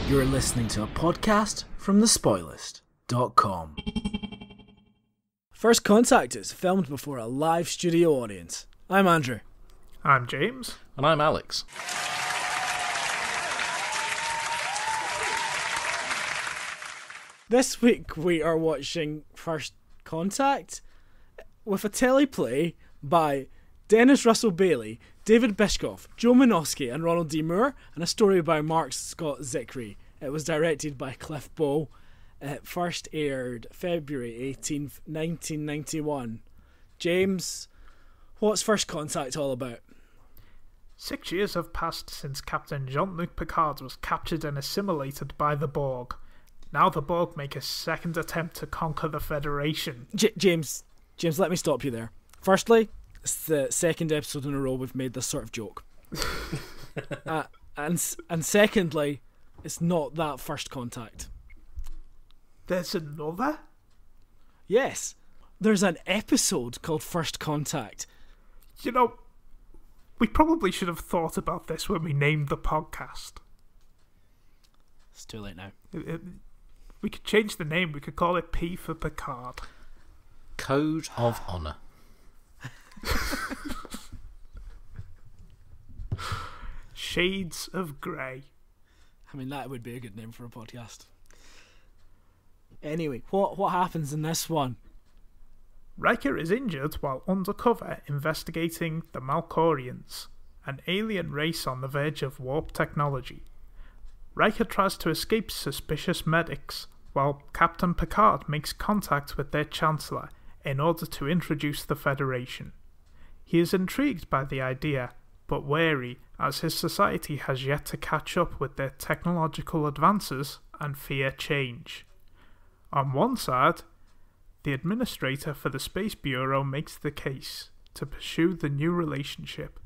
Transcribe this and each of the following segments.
You're listening to a podcast from thespoilist.com. First Contact is filmed before a live studio audience. I'm Andrew. I'm James. And I'm Alex. This week we are watching First Contact with a teleplay by Dennis Russell Bailey, David Bishkoff, Joe Menosky and Ronald D. Moore, and a story by Mark Scott Zicree. It was directed by Cliff Bow. It first aired February 18th, 1991. James, what's First Contact all about? 6 years have passed since Captain Jean-Luc Picard was captured and assimilated by the Borg. Now the Borg make a second attempt to conquer the Federation. James, let me stop you there. Firstly, it's the second episode in a row we've made this sort of joke. And secondly, it's not that First Contact. There's another? Yes, there's an episode called First Contact. You know, we probably should have thought about this when we named the podcast. It's too late now. We could change the name. We could call it P for Picard. Code of Honor. Shades of Grey. I mean, that would be a good name for a podcast. Anyway, what happens in this one? Riker is injured while undercover investigating the Malkorians, an alien race on the verge of warp technology. Riker tries to escape suspicious medics, while Captain Picard makes contact with their Chancellor in order to introduce the Federation. He is intrigued by the idea, but wary as his society has yet to catch up with their technological advances and fear change. On one side, the administrator for the Space Bureau makes the case to pursue the new relationship,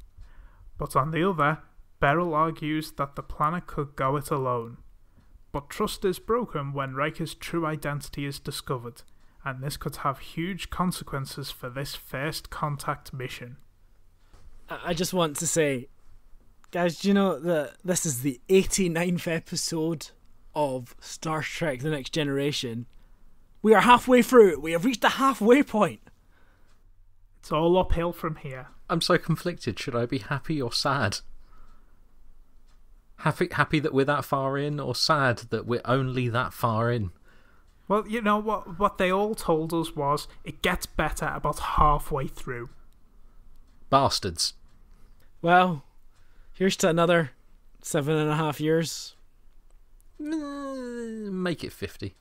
but on the other, Beryl argues that the planet could go it alone. But trust is broken when Riker's true identity is discovered, and this could have huge consequences for this First Contact mission. I just want to say, guys, do you know that this is the 89th episode of Star Trek The Next Generation? We are halfway through. We have reached the halfway point. It's all uphill from here. I'm so conflicted. Should I be happy or sad? Happy that we're that far in, or sad that we're only that far in? Well, you know what they all told us was it gets better about halfway through. Bastards. Well, here's to another 7.5 years. Make it 50.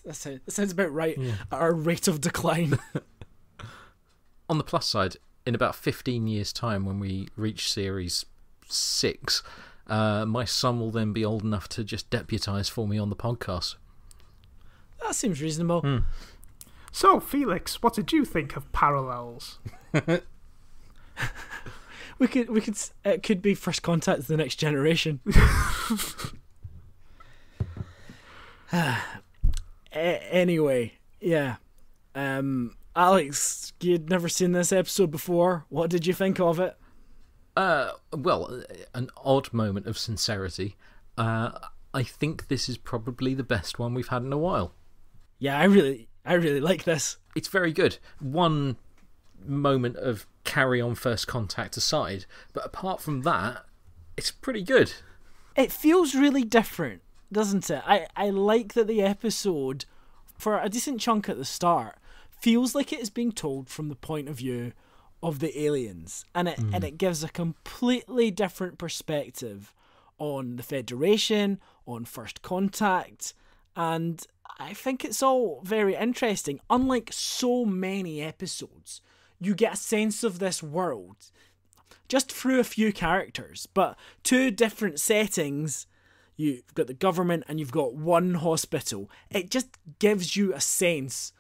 That sounds about right. Yeah. At our rate of decline. On the plus side, in about 15 years' time, when we reach Series 6, my son will then be old enough to just deputise for me on the podcast. That seems reasonable. So, Felix, what did you think of Parallels? It could be First Contact The Next Generation. Anyway, yeah. Alex, you'd never seen this episode before. What did you think of it? Well, an odd moment of sincerity. I think this is probably the best one we've had in a while. Yeah, I really like this. It's very good. One moment of carry on First Contact aside, but apart from that, it's pretty good. It feels really different, doesn't it? I like that the episode, for a decent chunk at the start, feels like it is being told from the point of view of the aliens, and it gives a completely different perspective on the Federation, on First Contact, and I think it's all very interesting. Unlike so many episodes, you get a sense of this world just through a few characters, but two different settings. You've got the government and you've got one hospital. It just gives you a sense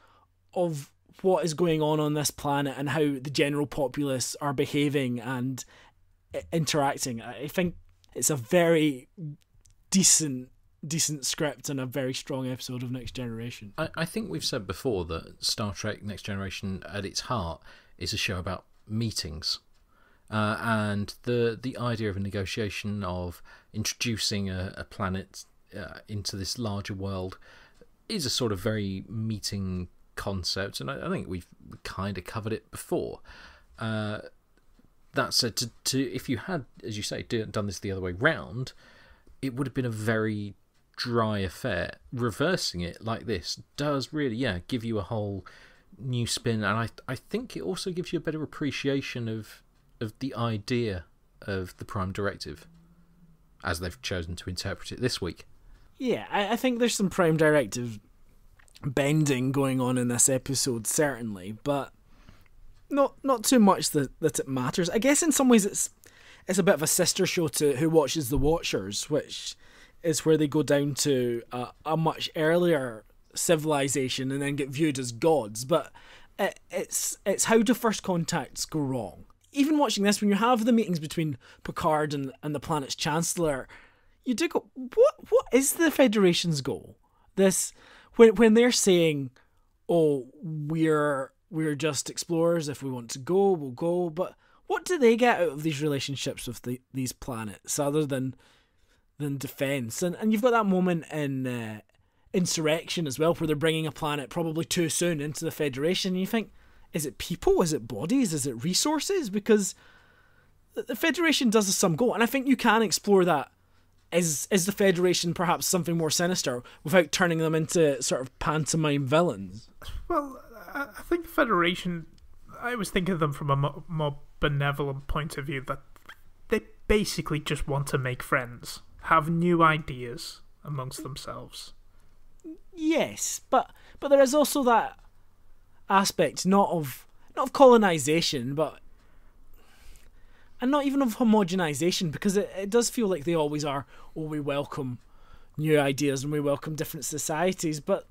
of what is going on this planet and how the general populace are behaving and interacting. I think it's a very decent script and a very strong episode of Next Generation. I think we've said before that Star Trek Next Generation at its heart is a show about meetings. And the idea of a negotiation of introducing a planet into this larger world is a sort of very meeting concept, and I think we've kind of covered it before. That said, to if you had, as you say, done this the other way round, it would have been a very dry affair. Reversing it like this does really, give you a whole new spin, and I think it also gives you a better appreciation of the idea of the Prime Directive, as they've chosen to interpret it this week. Yeah, I think there's some Prime Directive bending going on in this episode, certainly, but not too much that it matters. I guess in some ways it's a bit of a sister show to Who Watches the Watchers, which is where they go down to a much earlier civilization and then get viewed as gods. But it's how do first contacts go wrong? Even watching this, when you have the meetings between Picard and the planet's chancellor, you do go, what is the Federation's goal? This when they're saying, oh, we're just explorers, if we want to go, we'll go, but what do they get out of these relationships with these planets other than defense? And you've got that moment in Insurrection as well, where they're bringing a planet probably too soon into the Federation, and you think, is it people? Is it bodies? Is it resources? Because the Federation does have some goal, and I think you can explore that. Is the Federation perhaps something more sinister without turning them into sort of pantomime villains? Well, I think the Federation, I was thinking of them from a more benevolent point of view, that they basically just want to make friends, have new ideas amongst themselves. Yes, but there is also that aspect not of colonization, but and not even of homogenization, because it does feel like they always are, oh, we welcome new ideas and we welcome different societies, but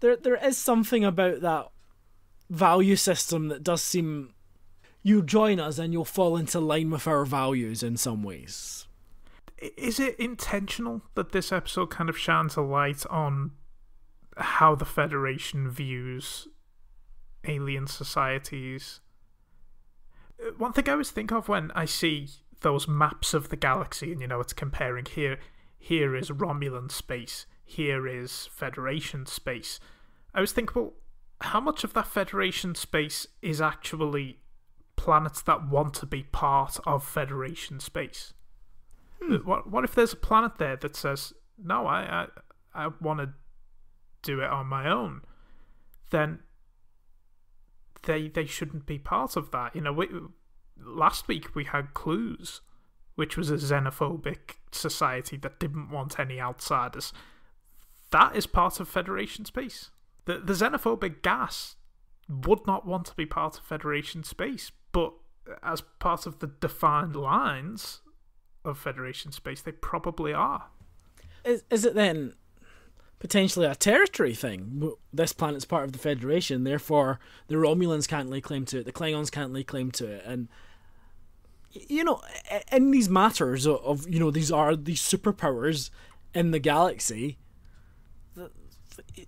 there is something about that value system that does seem, you join us and you'll fall into line with our values in some ways. Is it intentional that this episode kind of shines a light on how the Federation views alien societies? One thing I always think of when I see those maps of the galaxy, and it's comparing here is Romulan space, here is Federation space. I always think, well, how much of that Federation space is actually planets that want to be part of Federation space? What if there's a planet there that says, no, I want to do it on my own? Then they shouldn't be part of that. Last week we had Clues, which was a xenophobic society that didn't want any outsiders. That is part of Federation space. The xenophobic gas would not want to be part of Federation space, but as part of the defined lines of Federation space, they probably are. Is it then potentially a territory thing? This planet's part of the Federation, therefore the Romulans can't lay claim to it, the Klingons can't lay claim to it, and in these matters of these superpowers in the galaxy,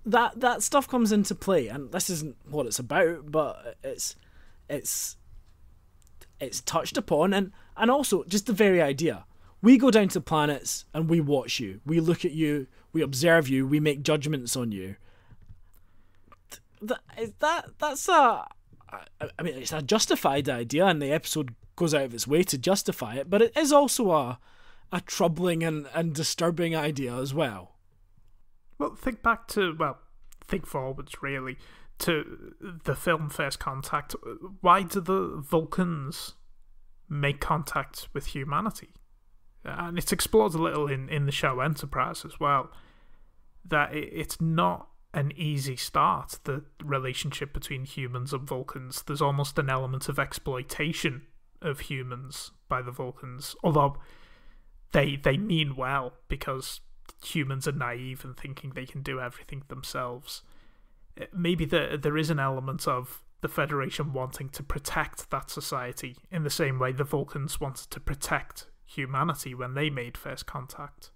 that stuff comes into play, and this isn't what it's about, but it's touched upon, and also just the very idea. We go down to planets and we watch you. We look at you. We observe you. We make judgments on you. That's it's a justified idea, and the episode goes out of its way to justify it. But it is also a troubling and disturbing idea as well. Well, think forwards really to the film First Contact. Why do the Vulcans make contact with humanity? And it's explored a little in the show Enterprise as well, that it's not an easy start, the relationship between humans and Vulcans. There's almost an element of exploitation of humans by the Vulcans, although they mean well, because humans are naive and thinking they can do everything themselves. Maybe there is an element of the Federation wanting to protect that society in the same way the Vulcans wanted to protect humanity when they made First Contact.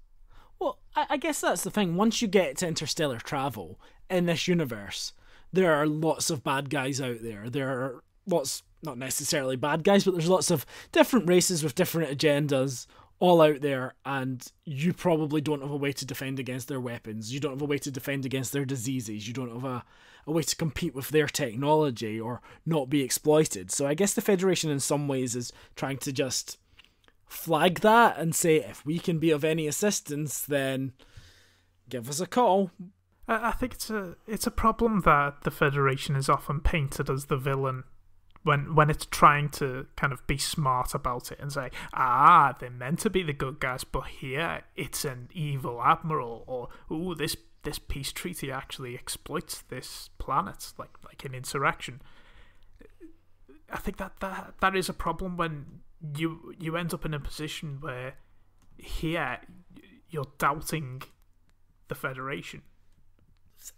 Well, I guess that's the thing. Once you get to interstellar travel in this universe, there are lots of bad guys out there. There are lots not necessarily bad guys, but there's lots of different races with different agendas all out there, and you probably don't have a way to defend against their weapons. You don't have a way to defend against their diseases. You don't have a way to compete with their technology or not be exploited. So I guess the Federation in some ways is trying to just flag that and say, if we can be of any assistance, then give us a call. I think it's a problem that the Federation is often painted as the villain when it's trying to kind of be smart about it and say, they're meant to be the good guys, but here it's an evil admiral, or this peace treaty actually exploits this planet, like an insurrection. I think that is a problem when you end up in a position where here you're doubting the Federation.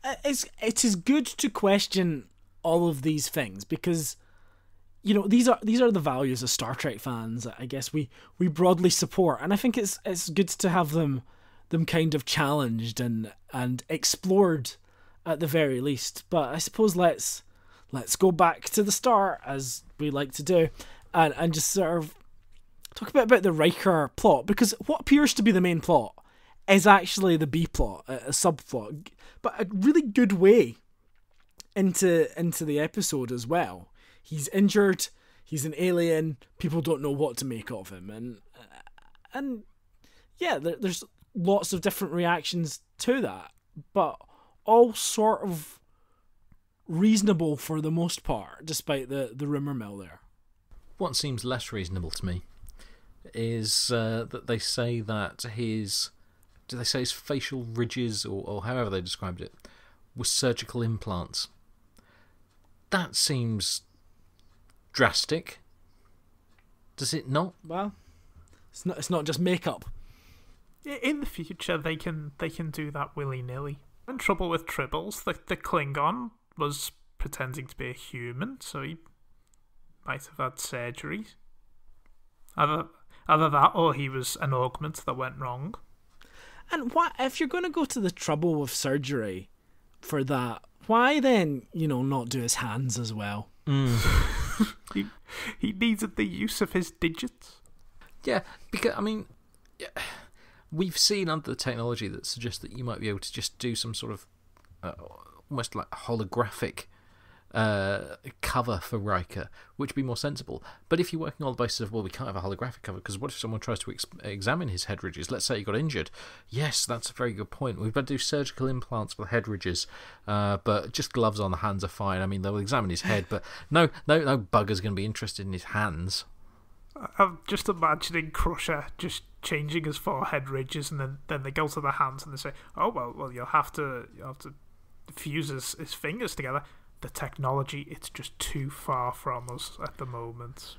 It is good to question all of these things, because these are the values as Star Trek fans, I guess we broadly support, and I think it's good to have them kind of challenged and explored at the very least. But I suppose let's go back to the start, as we like to do, and just sort of talk a bit about the Riker plot, because what appears to be the main plot is actually the B plot, a subplot, but a really good way into the episode as well. He's injured, he's an alien, people don't know what to make of him, and yeah, there's lots of different reactions to that, but all sort of reasonable for the most part, despite the rumour mill there. What seems less reasonable to me is that they say that his facial ridges, or however they described it, were surgical implants. That seems drastic. Does it not? Well, it's not just makeup. In the future, they can do that willy-nilly. In trouble with Tribbles, the Klingon was pretending to be a human, so he might have had surgery. Either that, or he was an augment that went wrong. And if you're going to go to the trouble with surgery for that, why then, not do his hands as well? He needed the use of his digits. Yeah, because, we've seen under the technology that suggests that you might be able to just do some sort of almost like holographic cover for Riker, which would be more sensible. But if you're working on the basis of, well, we can't have a holographic cover, because what if someone tries to examine his head ridges? Let's say he got injured. Yes, that's a very good point. We've got to do surgical implants for the head ridges, but just gloves on the hands are fine. I mean, they'll examine his head, but no bugger's going to be interested in his hands. I'm just imagining Crusher just changing his 4 head ridges, and then they go to the hands and they say, oh, well, you'll have to fuse his fingers together. The technology, it's just too far from us at the moment.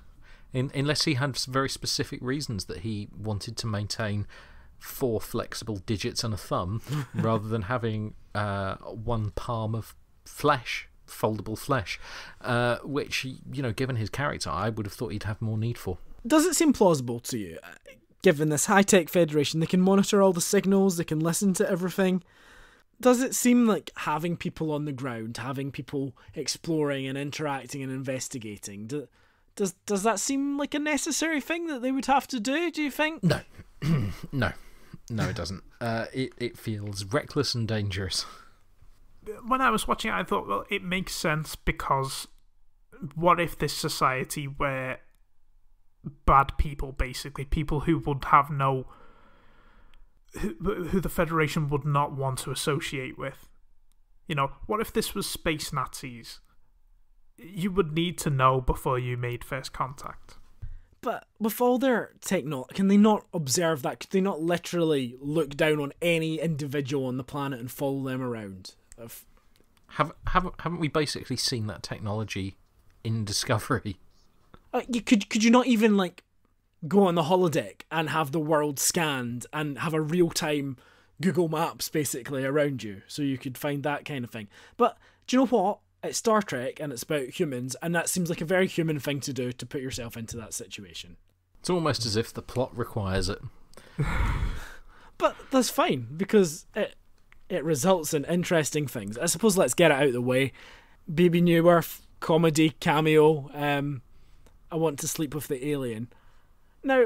Unless he had very specific reasons that he wanted to maintain 4 flexible digits and a thumb, rather than having 1 palm of flesh, foldable flesh, which, given his character, I would have thought he'd have more need for. Does it seem plausible to you, given this high-tech Federation, they can monitor all the signals, they can listen to everything? Does it seem like having people on the ground, having people exploring and interacting and investigating, does that seem like a necessary thing that they would have to do you think? No. No, it doesn't. It feels reckless and dangerous. When I was watching it, I thought, well, it makes sense, because what if this society where bad people, basically, people who would have who the Federation would not want to associate with. What if this was space Nazis? You would need to know before you made first contact. But with all their technology, can they not observe that? Could they not literally look down on any individual on the planet and follow them around? Haven't we basically seen that technology in Discovery? Could you not even go on the holodeck and have the world scanned and have a real-time Google Maps basically around you, so you could find that kind of thing? But do you know what? It's Star Trek and it's about humans, and that seems like a very human thing to do, to put yourself into that situation. It's almost as if the plot requires it. But that's fine, because it results in interesting things. I suppose let's get it out of the way. Baby Newirth, comedy, cameo. I want to sleep with the alien. Now,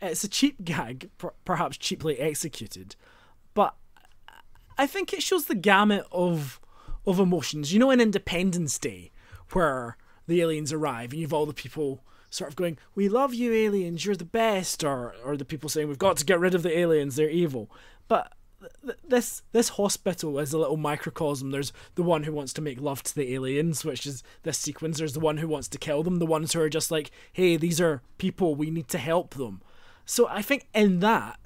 it's a cheap gag, perhaps cheaply executed, but I think it shows the gamut of emotions. You know, in Independence Day, where the aliens arrive and you've all the people sort of going, "We love you, aliens, you're the best," or the people saying, "We've got to get rid of the aliens, they're evil." But this hospital is a little microcosm. There's the one who wants to make love to the aliens, which is this sequence. There's the one who wants to kill them, the ones who are just like, "Hey, these are people, we need to help them." So I think in that,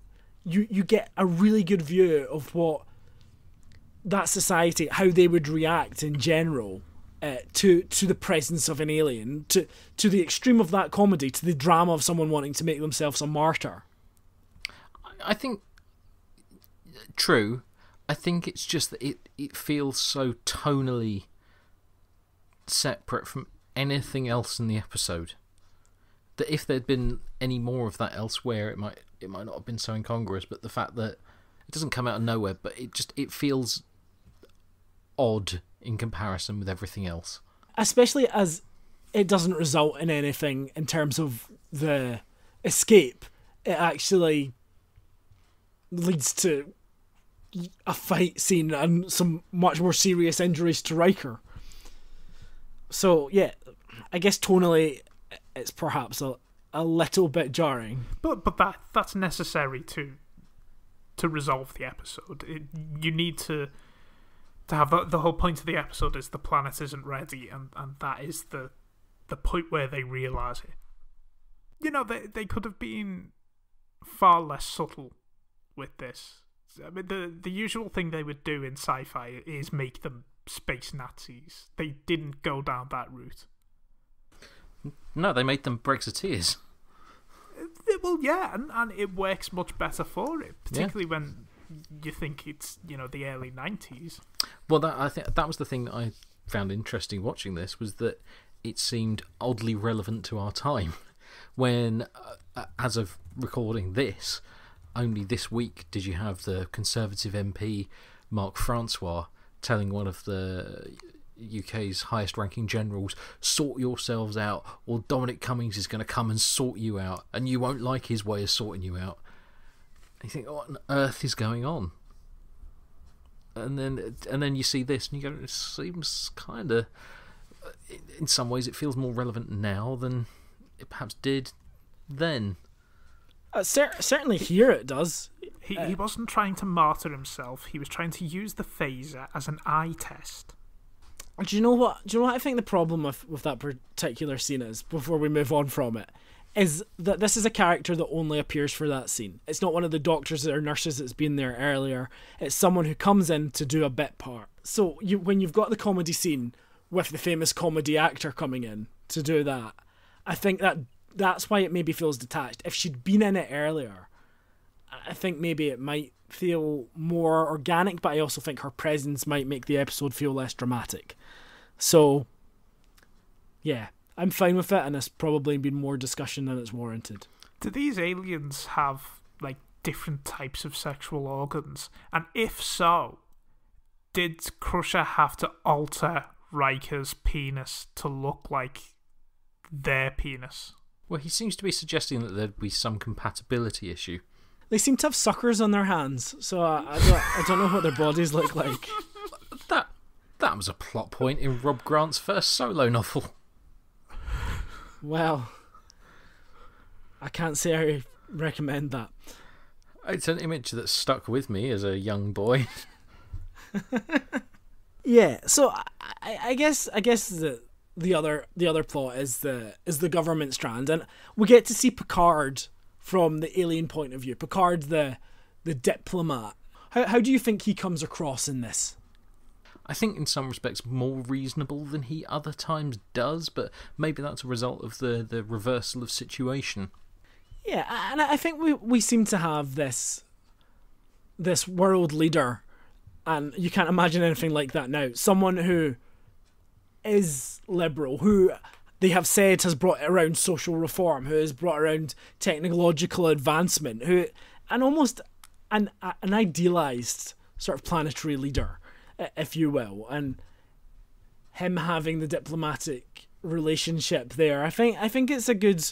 you get a really good view of what that society, how they would react in general to the presence of an alien, to the extreme of that comedy, to the drama of someone wanting to make themselves a martyr. I think, true. I think it's just that it feels so tonally separate from anything else in the episode, that if there'd been any more of that elsewhere, it might not have been so incongruous. But the fact that it doesn't come out of nowhere, but it feels odd in comparison with everything else. Especially as it doesn't result in anything in terms of the escape. It actually leads to a fight scene and some much more serious injuries to Riker. So yeah, I guess tonally it's perhaps a little bit jarring. But that's necessary to resolve the episode. You need to have the whole point of the episode is the planet isn't ready, and that is the point where they realise it. You know, they could have been far less subtle with this. I mean, the usual thing they would do in sci-fi is make them space Nazis. They didn't go down that route. No, they made them Brexiteers. Well, yeah, and it works much better for it, particularly when you think it's, you know, the early 90s. Well, I think that was the thing that I found interesting watching this, was that it seemed oddly relevant to our time. When, as of recording this, only this week did you have the Conservative MP Mark Francois telling one of the UK's highest ranking generals, "Sort yourselves out, or Dominic Cummings is going to come and sort you out, and you won't like his way of sorting you out." And you think, what on earth is going on? And then you see this and you go, it seems kind of, in some ways it feels more relevant now than it perhaps did then. Certainly here it does. He wasn't trying to martyr himself. He was trying to use the phaser as an eye test. Do you know what I think the problem with that particular scene is, before we move on from it, is that this is a character that only appears for that scene. It's not one of the doctors or nurses that's been there earlier. It's someone who comes in to do a bit part. So when you've got the comedy scene with the famous comedy actor coming in to do that, I think that's why it maybe feels detached. If she'd been in it earlier, I think maybe it might feel more organic, but I also think her presence might make the episode feel less dramatic. So, yeah, I'm fine with it, and it's probably been more discussion than it's warranted. Do these aliens have, like, different types of sexual organs? And if so, did Crusher have to alter Riker's penis to look like their penis? Well, he seems to be suggesting that there'd be some compatibility issue. They seem to have suckers on their hands, so I don't know what their bodies look like. That was a plot point in Rob Grant's first solo novel. Well, I can't say I recommend that. It's an image that stuck with me as a young boy. Yeah, so I guess the other plot is the government strand, and we get to see Picard from the alien point of view. Picard, the diplomat. How do you think he comes across in this? I think in some respects more reasonable than he other times does, but maybe that's a result of the reversal of situation. Yeah, and I think we seem to have this world leader, and you can't imagine anything like that now. Someone who is liberal, who they have said has brought around social reform, who has brought around technological advancement, and almost an idealised sort of planetary leader, if you will, and him having the diplomatic relationship there. I think it's a good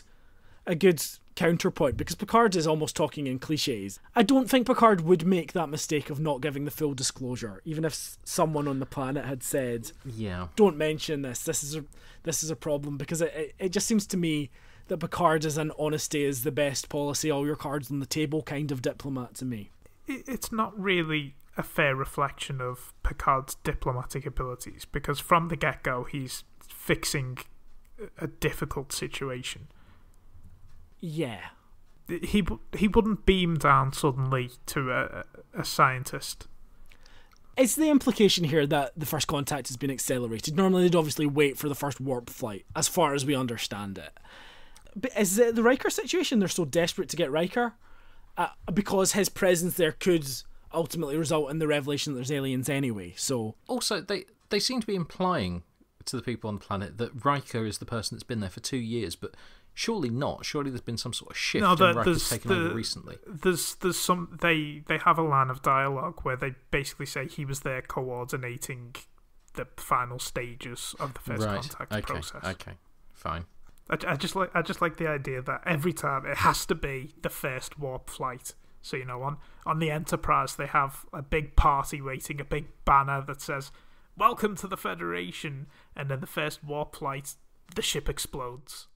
counterpoint, because Picard is almost talking in cliches. I don't think Picard would make that mistake of not giving the full disclosure, even if someone on the planet had said, Yeah. "Don't mention this. This is a problem," because it just seems to me that Picard is an honesty is the best policy, all your cards on the table kind of diplomat to me. It's not really a fair reflection of Picard's diplomatic abilities, because from the get-go he's fixing a difficult situation. Yeah. He wouldn't beam down suddenly to a scientist. It's the implication here that the first contact has been accelerated. Normally they'd obviously wait for the first warp flight, as far as we understand it. But is it the Riker situation? They're so desperate to get Riker because his presence there could ultimately result in the revelation that there's aliens anyway. So also, they seem to be implying to the people on the planet that Riker is the person that's been there for 2 years, but surely not. Surely there's been some sort of shift and Riker's taken over recently. There's some they have a line of dialogue where they basically say he was there coordinating the final stages of the first contact process. Okay, fine. I just like the idea that every time it has to be the first warp flight. So, you know, on the Enterprise they have a big party waiting, a big banner that says "Welcome to the Federation," and then the first warp flight, the ship explodes.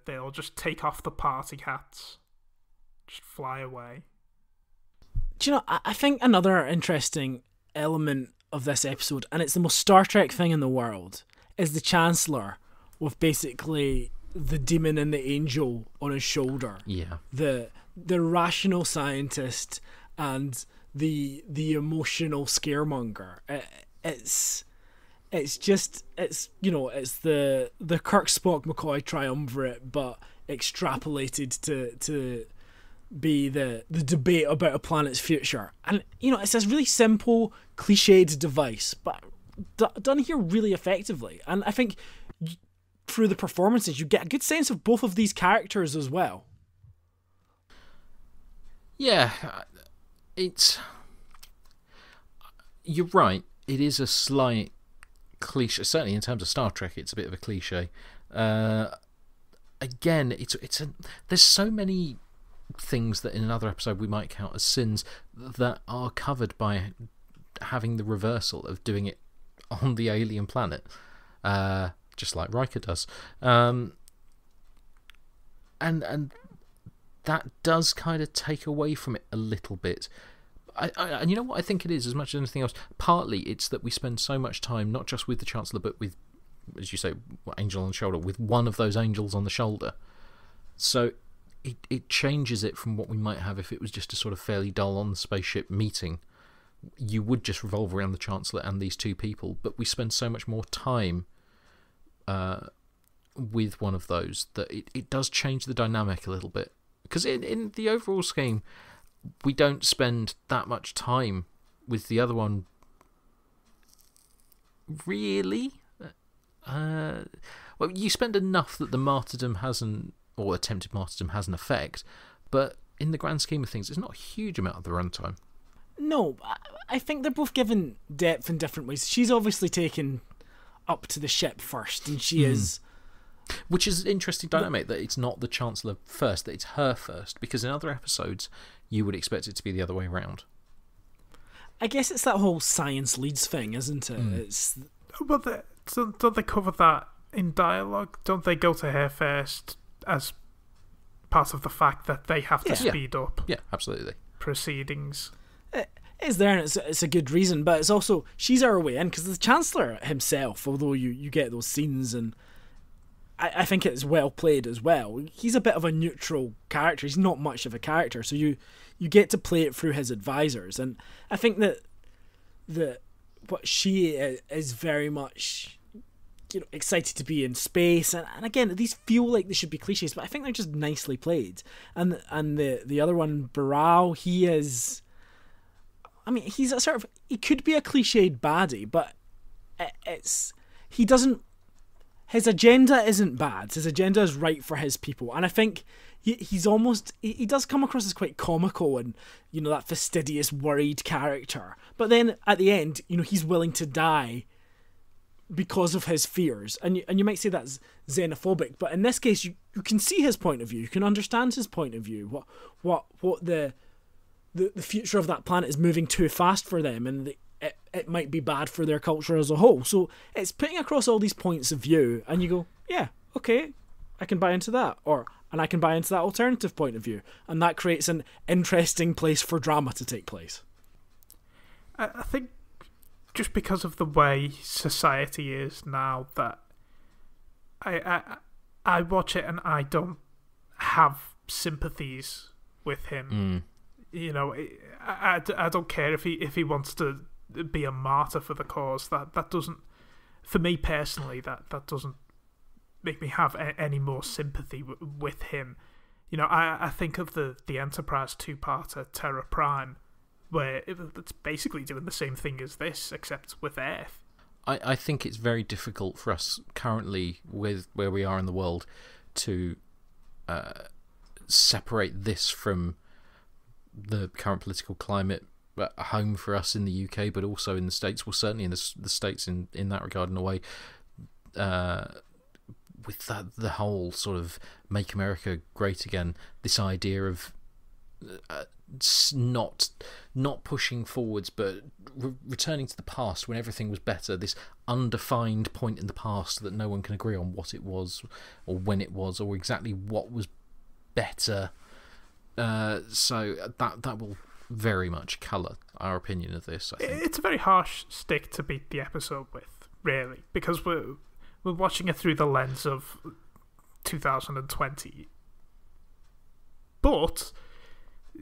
They'll just take off the party hats, just fly away. Do you know, I think another interesting element of this episode, and it's the most Star Trek thing in the world, is the Chancellor with basically the demon and the angel on his shoulder. Yeah. The rational scientist and the emotional scaremonger. It's the Kirk, Spock, McCoy triumvirate, but extrapolated to be the debate about a planet's future. And, you know, it's this really simple, cliched device, but done here really effectively. And I think through the performances, you get a good sense of both of these characters as well. Yeah, you're right. It is a slight cliche. Certainly in terms of Star Trek, it's a bit of a cliche. Again, there's so many things that in another episode we might count as sins that are covered by having the reversal of doing it on the alien planet, just like Riker does, and that does kind of take away from it a little bit. And you know what I think it is, as much as anything else? Partly it's that we spend so much time not just with the Chancellor, but with, as you say, angel on the shoulder, with one of those angels on the shoulder. So it changes it from what we might have if it was just a sort of fairly dull on the spaceship meeting. You would just revolve around the Chancellor and these two people, but we spend so much more time with one of those that it does change the dynamic a little bit. Because in the overall scheme, we don't spend that much time with the other one, really. Well, you spend enough that the martyrdom hasn't, or attempted martyrdom has an effect, but in the grand scheme of things, it's not a huge amount of the runtime. No, I think they're both given depth in different ways. She's obviously taken up to the ship first, and she is... Which is an interesting dynamic, that it's not the Chancellor first, that it's her first, because in other episodes you would expect it to be the other way around. I guess it's that whole science leads thing, isn't it? It's... But don't they cover that in dialogue? Don't they go to her first as part of the fact that they have to speed up? Yeah, absolutely. Proceedings. It's there, and it's a good reason, but it's also, she's our way in, because the Chancellor himself, although you get those scenes, and I think it's well played as well, he's a bit of a neutral character. He's not much of a character, so you get to play it through his advisors. And I think that what she is very much, you know, excited to be in space, and again, these feel like they should be cliches, but I think they're just nicely played. And the other one, Baral, he is, I mean, he's a sort of, he could be a cliched baddie, but he doesn't. His agenda isn't bad. His agenda is right for his people. And I think he's almost... He does come across as quite comical and, you know, that fastidious, worried character. But then, at the end, you know, he's willing to die because of his fears, and you might say that's xenophobic, but in this case you can see his point of view, you can understand his point of view, what the future of that planet is moving too fast for them, and it might be bad for their culture as a whole. So it's putting across all these points of view, and you go, yeah, okay, I can buy into that, and I can buy into that alternative point of view, and that creates an interesting place for drama to take place. I think just because of the way society is now, that I watch it and I don't have sympathies with him. You know, I don't care if he wants to be a martyr for the cause. That doesn't, for me personally, that doesn't make me have any more sympathy with him. You know, I think of the Enterprise two-parter Terra Prime, where it's basically doing the same thing as this, except with Earth. I think it's very difficult for us currently, with where we are in the world, to separate this from the current political climate at home for us in the UK, but also in the States. Well, certainly in the States in that regard, in a way, with the whole sort of "Make America Great Again," this idea of not pushing forwards, but returning to the past when everything was better. This undefined point in the past that no one can agree on what it was, or when it was, or exactly what was better. So that will very much colour our opinion of this, I think. It's a very harsh stick to beat the episode with, really, because we're watching it through the lens of 2020. But,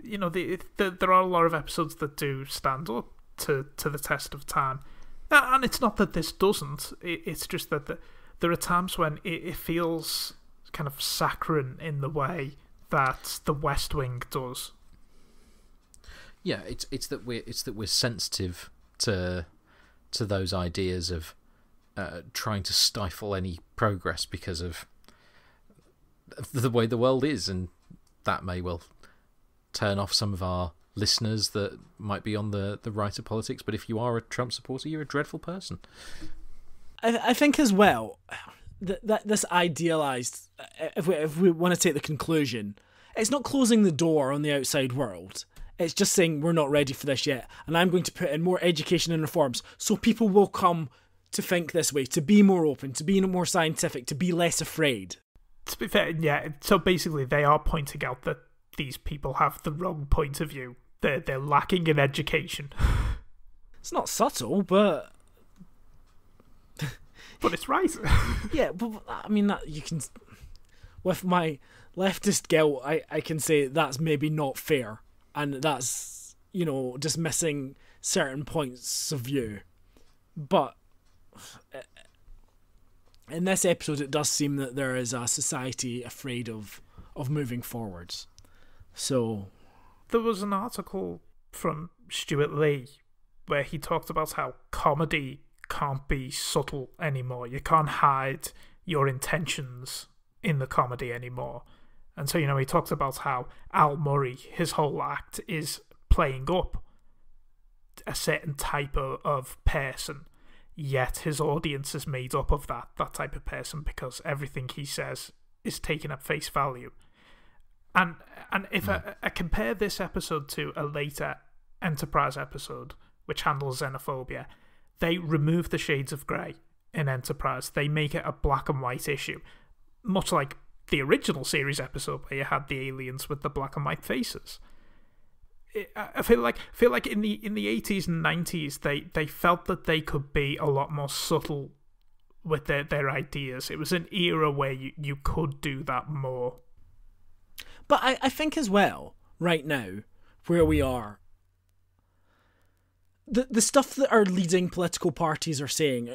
you know, there are a lot of episodes that do stand up to the test of time. And it's not that this doesn't, it's just that there are times when it feels kind of saccharine in the way that The West Wing does. Yeah, it's that we're sensitive to those ideas of trying to stifle any progress because of the way the world is, and that may well turn off some of our listeners that might be on the right of politics. But if you are a Trump supporter, you're a dreadful person. I think as well that this idealized, if we want to take the conclusion, it's not closing the door on the outside world. It's just saying we're not ready for this yet, and I'm going to put in more education and reforms so people will come to think this way, to be more open, to be more scientific, to be less afraid. To be fair, yeah, so basically they are pointing out that these people have the wrong point of view. They're lacking in education. It's not subtle, but... but it's right. Yeah, but I mean, that you can... With my leftist guilt, I can say that's maybe not fair. And that's, you know, dismissing certain points of view. But in this episode, it does seem that there is a society afraid of moving forwards. So... There was an article from Stuart Lee where he talked about how comedy can't be subtle anymore. You can't hide your intentions in the comedy anymore. And so, you know, he talks about how Al Murray, his whole act is playing up a certain type of person, yet his audience is made up of that type of person because everything he says is taken at face value. And if I compare this episode to a later Enterprise episode, which handles xenophobia, they remove the shades of grey in Enterprise. They make it a black and white issue, much like the original series episode where you had the aliens with the black and white faces. I feel like in the 80s and 90s they felt that they could be a lot more subtle with their ideas. It was an era where you could do that more. But I think as well, right now, where we are, the stuff that our leading political parties are saying,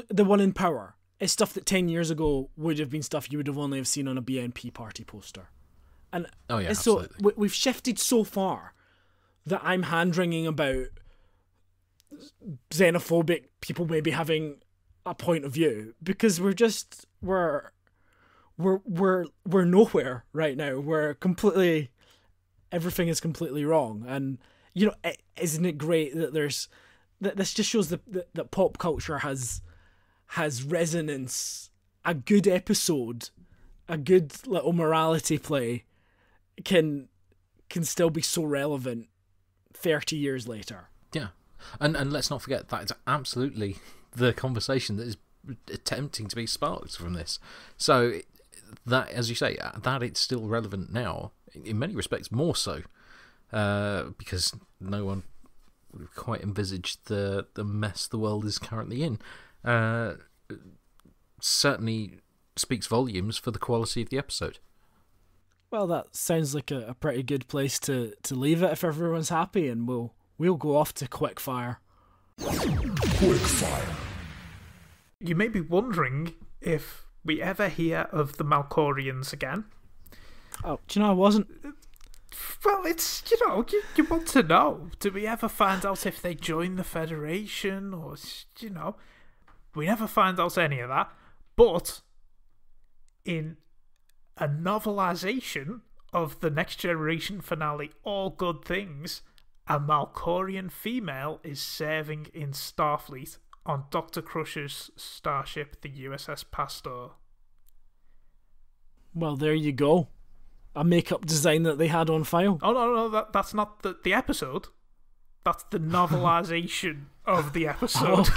the one in power, is stuff that 10 years ago would have been stuff you would have only have seen on a BNP party poster. And oh, yeah, so absolutely. We've shifted so far that I'm hand-wringing about xenophobic people maybe having a point of view, because we're nowhere right now. We're completely, everything is completely wrong. And, you know, isn't it great that this just shows that pop culture has has resonance. A good episode, a good little morality play can still be so relevant 30 years later. Yeah. And let's not forget that it's absolutely the conversation that is attempting to be sparked from this. So that, as you say, that it's still relevant now, in many respects more so, because no one would have quite envisaged the mess the world is currently in. Certainly speaks volumes for the quality of the episode. Well, that sounds like a pretty good place to leave it if everyone's happy, and we'll go off to Quickfire. Quickfire. You may be wondering if we ever hear of the Malkorians again. Oh, do you know I wasn't? Well, it's, you want to know. Do we ever find out if they join the Federation, or, we never find out any of that. But in a novelisation of the Next Generation finale, All Good Things, a Malkorian female is serving in Starfleet on Dr. Crusher's starship, the USS Pastor. Well, there you go. A makeup design that they had on file. Oh, no, that's not the episode. That's the novelisation of the episode.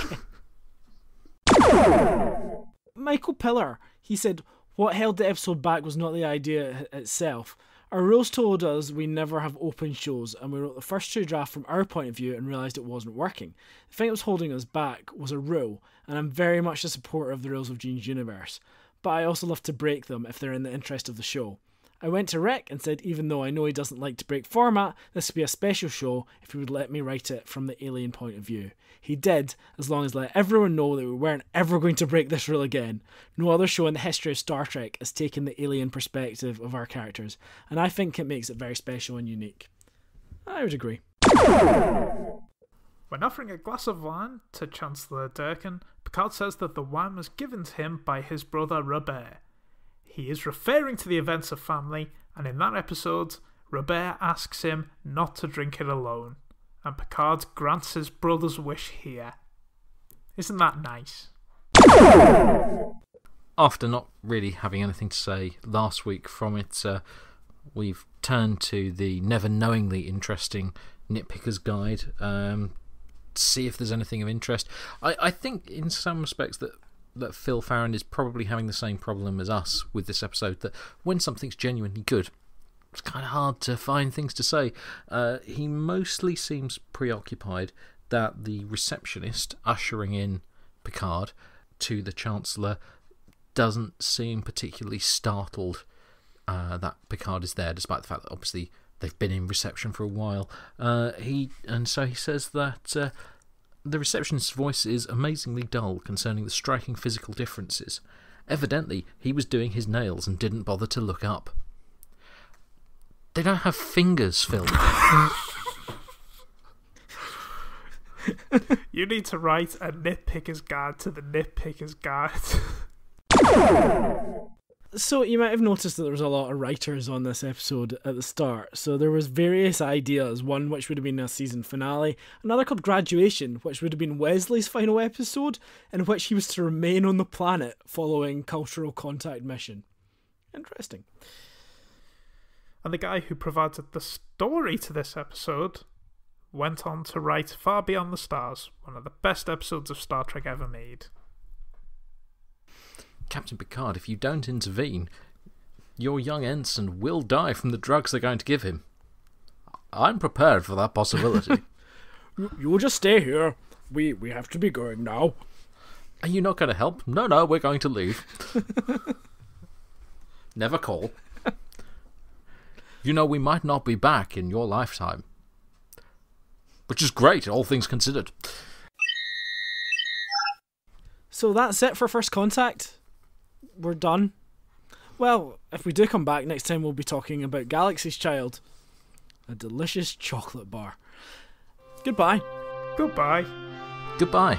Okay. Michael Pillar, he said, what held the episode back was not the idea itself. Our rules told us we never have open shows, and we wrote the first 2 drafts from our point of view and realised it wasn't working. The thing that was holding us back was a rule, and I'm very much a supporter of the rules of Gene's universe, but I also love to break them if they're in the interest of the show. I went to Rick and said, even though I know he doesn't like to break format, this would be a special show if he would let me write it from the alien point of view. He did, as long as let everyone know that we weren't ever going to break this rule again. No other show in the history of Star Trek has taken the alien perspective of our characters, and I think it makes it very special and unique. I would agree. When offering a glass of wine to Chancellor Durkin, Picard says that the wine was given to him by his brother Robert. He is referring to the events of family, and in that episode, Robert asks him not to drink it alone, and Picard grants his brother's wish here. Isn't that nice? After not really having anything to say last week from it, we've turned to the never knowingly interesting Nitpicker's Guide, to see if there's anything of interest. I think in some respects that Phil Farron is probably having the same problem as us with this episode, that when something's genuinely good, it's kind of hard to find things to say. He mostly seems preoccupied that the receptionist ushering in Picard to the Chancellor doesn't seem particularly startled that Picard is there, despite the fact that obviously they've been in reception for a while. So he says that the receptionist's voice is amazingly dull concerning the striking physical differences. Evidently, he was doing his nails and didn't bother to look up. They don't have fingers, Phil. You need to write a Nitpicker's Guide to the Nitpicker's Guide. So you might have noticed that there was a lot of writers on this episode at the start. So there was various ideas, one which would have been a season finale, another called Graduation, which would have been Wesley's final episode, in which he was to remain on the planet following cultural contact mission. Interesting. And the guy who provided the story to this episode went on to write Far Beyond the Stars, one of the best episodes of Star Trek ever made. Captain Picard, if you don't intervene, your young ensign will die from the drugs they're going to give him. I'm prepared for that possibility. You just stay here. We have to be going now. Are you not going to help? No, we're going to leave. Never call. You know, we might not be back in your lifetime. Which is great, all things considered. So that's it for First Contact. We're done. Well, if we do come back next time, we'll be talking about Galaxy's Child, a delicious chocolate bar. Goodbye. Goodbye. Goodbye.